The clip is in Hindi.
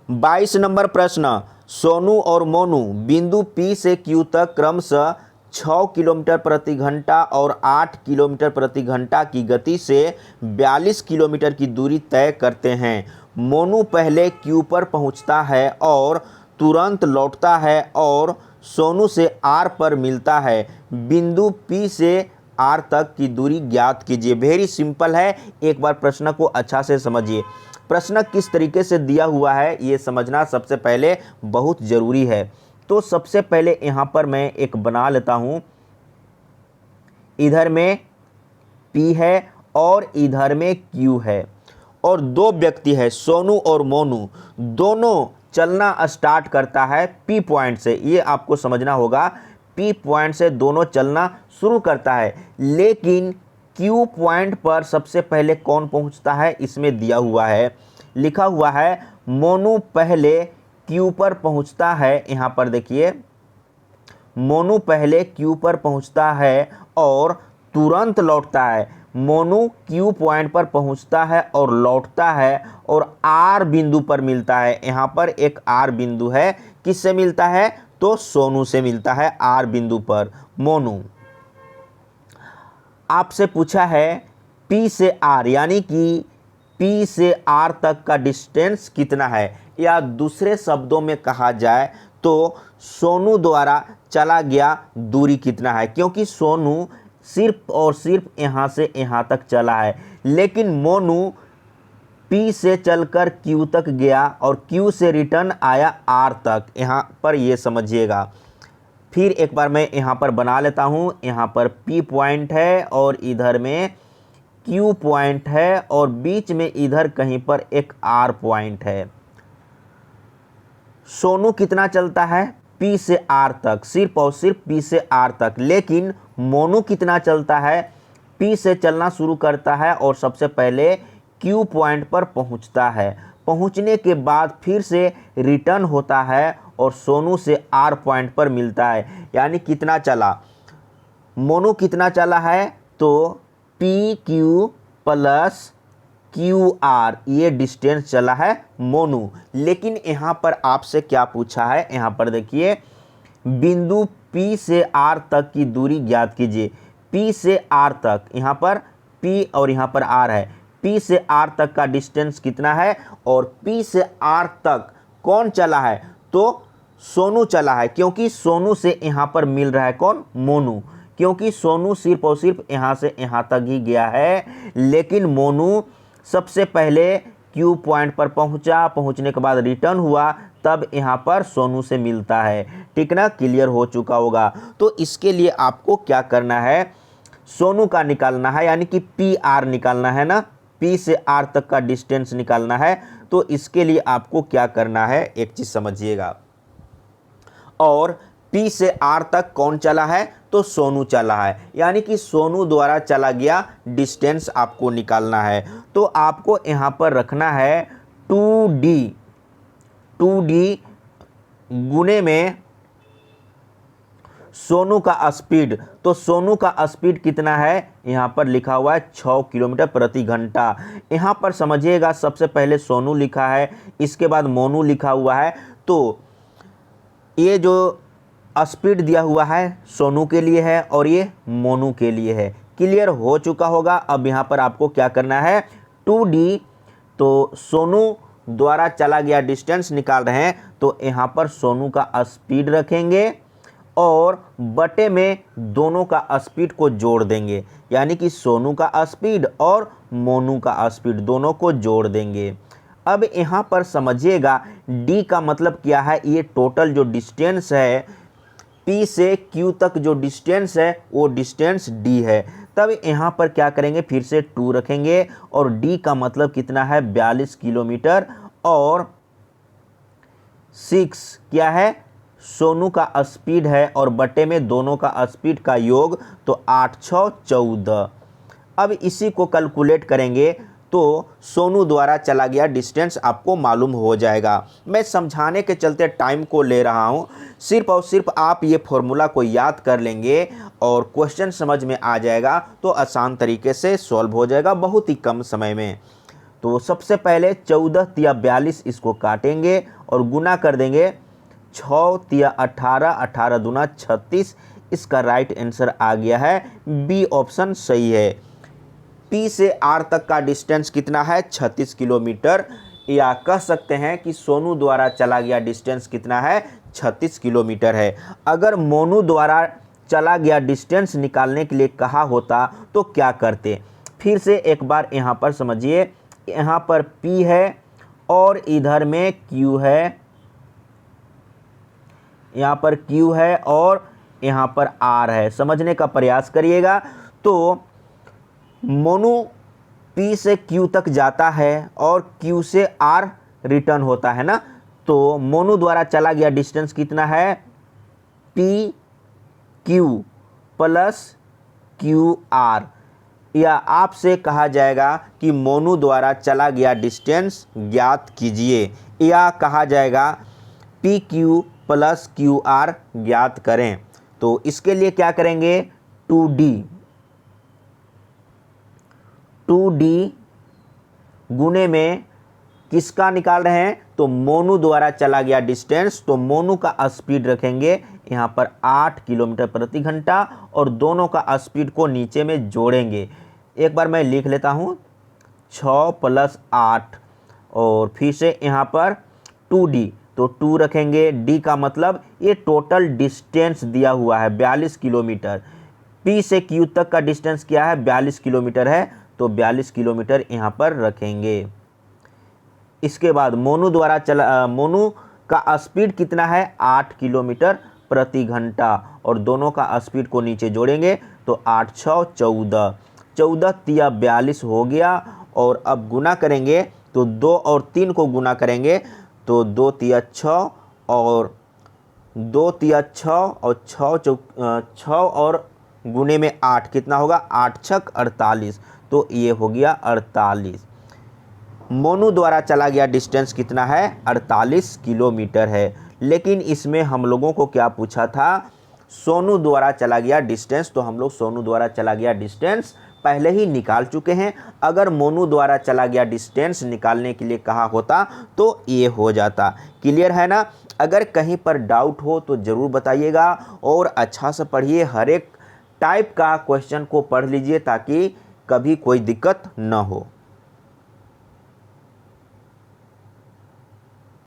22 नंबर प्रश्न, सोनू और मोनू बिंदु P से Q तक क्रमशः 6 किलोमीटर प्रति घंटा और 8 किलोमीटर प्रति घंटा की गति से 42 किलोमीटर की दूरी तय करते हैं। मोनू पहले Q पर पहुंचता है और तुरंत लौटता है और सोनू से R पर मिलता है। बिंदु P से R तक की दूरी ज्ञात कीजिए। वेरी सिंपल है, एक बार प्रश्न को अच्छा से समझिए। प्रश्न किस तरीके से दिया हुआ है ये समझना सबसे पहले बहुत ज़रूरी है। तो सबसे पहले यहाँ पर मैं एक बना लेता हूँ। इधर में P है और इधर में Q है और दो व्यक्ति है सोनू और मोनू, दोनों चलना स्टार्ट करता है P पॉइंट से। ये आपको समझना होगा, P पॉइंट से दोनों चलना शुरू करता है, लेकिन Q पॉइंट पर सबसे पहले कौन पहुंचता है इसमें दिया हुआ है, लिखा हुआ है मोनू पहले Q पर पहुंचता है। यहाँ पर देखिए, मोनू पहले Q पर पहुंचता है और तुरंत लौटता है। मोनू Q पॉइंट पर पहुंचता है और लौटता है और R बिंदु पर मिलता है। यहाँ पर एक R बिंदु है, किससे मिलता है तो सोनू से मिलता है R बिंदु पर। मोनू आपसे पूछा है P से R, यानी कि P से R तक का डिस्टेंस कितना है, या दूसरे शब्दों में कहा जाए तो सोनू द्वारा चला गया दूरी कितना है, क्योंकि सोनू सिर्फ और सिर्फ यहाँ से यहाँ तक चला है, लेकिन मोनू P से चलकर Q तक गया और Q से रिटर्न आया R तक। यहाँ पर ये समझिएगा। फिर एक बार मैं यहाँ पर बना लेता हूँ। यहाँ पर P पॉइंट है और इधर में Q पॉइंट है और बीच में इधर कहीं पर एक R पॉइंट है। सोनू कितना चलता है P से R तक, सिर्फ और सिर्फ P से R तक, लेकिन मोनू कितना चलता है, P से चलना शुरू करता है और सबसे पहले Q पॉइंट पर पहुंचता है। पहुंचने के बाद फिर से रिटर्न होता है और सोनू से R पॉइंट पर मिलता है। यानी कितना चला, मोनू कितना चला है तो PQ प्लस QR, ये डिस्टेंस चला है मोनू। लेकिन यहाँ पर आपसे क्या पूछा है, यहाँ पर देखिए, बिंदु P से R तक की दूरी ज्ञात कीजिए। P से R तक, यहाँ पर P और यहाँ पर R है, P से R तक का डिस्टेंस कितना है और P से R तक कौन चला है तो सोनू चला है, क्योंकि सोनू से यहाँ पर मिल रहा है कौन, मोनू, क्योंकि सोनू सिर्फ और सिर्फ यहाँ से यहाँ तक ही गया है, लेकिन मोनू सबसे पहले Q पॉइंट पर पहुँचा, पहुँचने के बाद रिटर्न हुआ, तब यहाँ पर सोनू से मिलता है। ठीक ना, क्लियर हो चुका होगा। तो इसके लिए आपको क्या करना है, सोनू का निकालना है, यानी कि PR निकालना है ना, P से R तक का डिस्टेंस निकालना है। तो इसके लिए आपको क्या करना है, एक चीज़ समझिएगा। और P से R तक कौन चला है तो सोनू चला है, यानी कि सोनू द्वारा चला गया डिस्टेंस आपको निकालना है। तो आपको यहाँ पर रखना है 2D गुने में सोनू का स्पीड। तो सोनू का स्पीड कितना है, यहाँ पर लिखा हुआ है 6 किलोमीटर प्रति घंटा। यहाँ पर समझिएगा, सबसे पहले सोनू लिखा है, इसके बाद मोनू लिखा हुआ है। तो ये जो स्पीड दिया हुआ है सोनू के लिए है और ये मोनू के लिए है। क्लियर हो चुका होगा। अब यहाँ पर आपको क्या करना है, 2D, तो सोनू द्वारा चला गया डिस्टेंस निकाल रहे हैं, तो यहाँ पर सोनू का स्पीड रखेंगे और बटे में दोनों का स्पीड को जोड़ देंगे, यानी कि सोनू का स्पीड और मोनू का स्पीड दोनों को जोड़ देंगे। अब यहाँ पर समझिएगा, D का मतलब क्या है, ये टोटल जो डिस्टेंस है P से Q तक जो डिस्टेंस है वो डिस्टेंस D है। तब यहाँ पर क्या करेंगे, फिर से 2 रखेंगे और D का मतलब कितना है 42 किलोमीटर और 6 क्या है सोनू का स्पीड है और बटे में दोनों का स्पीड का योग, तो 8 6 14। अब इसी को कैलकुलेट करेंगे तो सोनू द्वारा चला गया डिस्टेंस आपको मालूम हो जाएगा। मैं समझाने के चलते टाइम को ले रहा हूँ, सिर्फ और सिर्फ आप ये फॉर्मूला को याद कर लेंगे और क्वेश्चन समझ में आ जाएगा, तो आसान तरीके से सॉल्व हो जाएगा बहुत ही कम समय में। तो सबसे पहले 14 तिया 42 इसको काटेंगे और गुना कर देंगे 6 तिया 18, 18 दूना 36। इसका राइट आंसर आ गया है बी ऑप्शन सही है। पी से आर तक का डिस्टेंस कितना है 36 किलोमीटर, या कह सकते हैं कि सोनू द्वारा चला गया डिस्टेंस कितना है 36 किलोमीटर है। अगर मोनू द्वारा चला गया डिस्टेंस निकालने के लिए कहा होता तो क्या करते, फिर से एक बार यहाँ पर समझिए। यहाँ पर P है और इधर में Q है, यहाँ पर Q है और यहाँ पर R है। समझने का प्रयास करिएगा। तो मोनू P से Q तक जाता है और Q से R रिटर्न होता है ना, तो मोनू द्वारा चला गया डिस्टेंस कितना है PQ प्लस QR, या आपसे कहा जाएगा कि मोनू द्वारा चला गया डिस्टेंस ज्ञात कीजिए, या कहा जाएगा PQ प्लस QR ज्ञात करें। तो इसके लिए क्या करेंगे 2D गुने में किसका निकाल रहे हैं, तो मोनू द्वारा चला गया डिस्टेंस, तो मोनू का स्पीड रखेंगे यहाँ पर 8 किलोमीटर प्रति घंटा और दोनों का स्पीड को नीचे में जोड़ेंगे। एक बार मैं लिख लेता हूँ 6 + 8 और फिर से यहाँ पर 2D, तो 2 रखेंगे। D का मतलब ये टोटल डिस्टेंस दिया हुआ है 42 किलोमीटर। P से Q तक का डिस्टेंस क्या है 42 किलोमीटर है, तो 42 किलोमीटर यहाँ पर रखेंगे। इसके बाद मोनू का स्पीड कितना है 8 किलोमीटर प्रति घंटा और दोनों का स्पीड को नीचे जोड़ेंगे तो 8 × 6 = 14, 14 तिया 42 हो गया। और अब गुना करेंगे तो 2 और 3 को गुना करेंगे तो 2 तिया 6 और 2 तिया 6 और 6 और गुने में 8 कितना होगा 8 × 6 = 48, तो ये हो गया 48। मोनू द्वारा चला गया डिस्टेंस कितना है 48 किलोमीटर है। लेकिन इसमें हम लोगों को क्या पूछा था सोनू द्वारा चला गया डिस्टेंस, तो हम लोग सोनू द्वारा चला गया डिस्टेंस पहले ही निकाल चुके हैं। अगर मोनू द्वारा चला गया डिस्टेंस निकालने के लिए कहा होता तो ये हो जाता। क्लियर है ना। अगर कहीं पर डाउट हो तो ज़रूर बताइएगा और अच्छा से पढ़िए, हर एक टाइप का क्वेश्चन को पढ़ लीजिए ताकि कभी कोई दिक्कत न हो।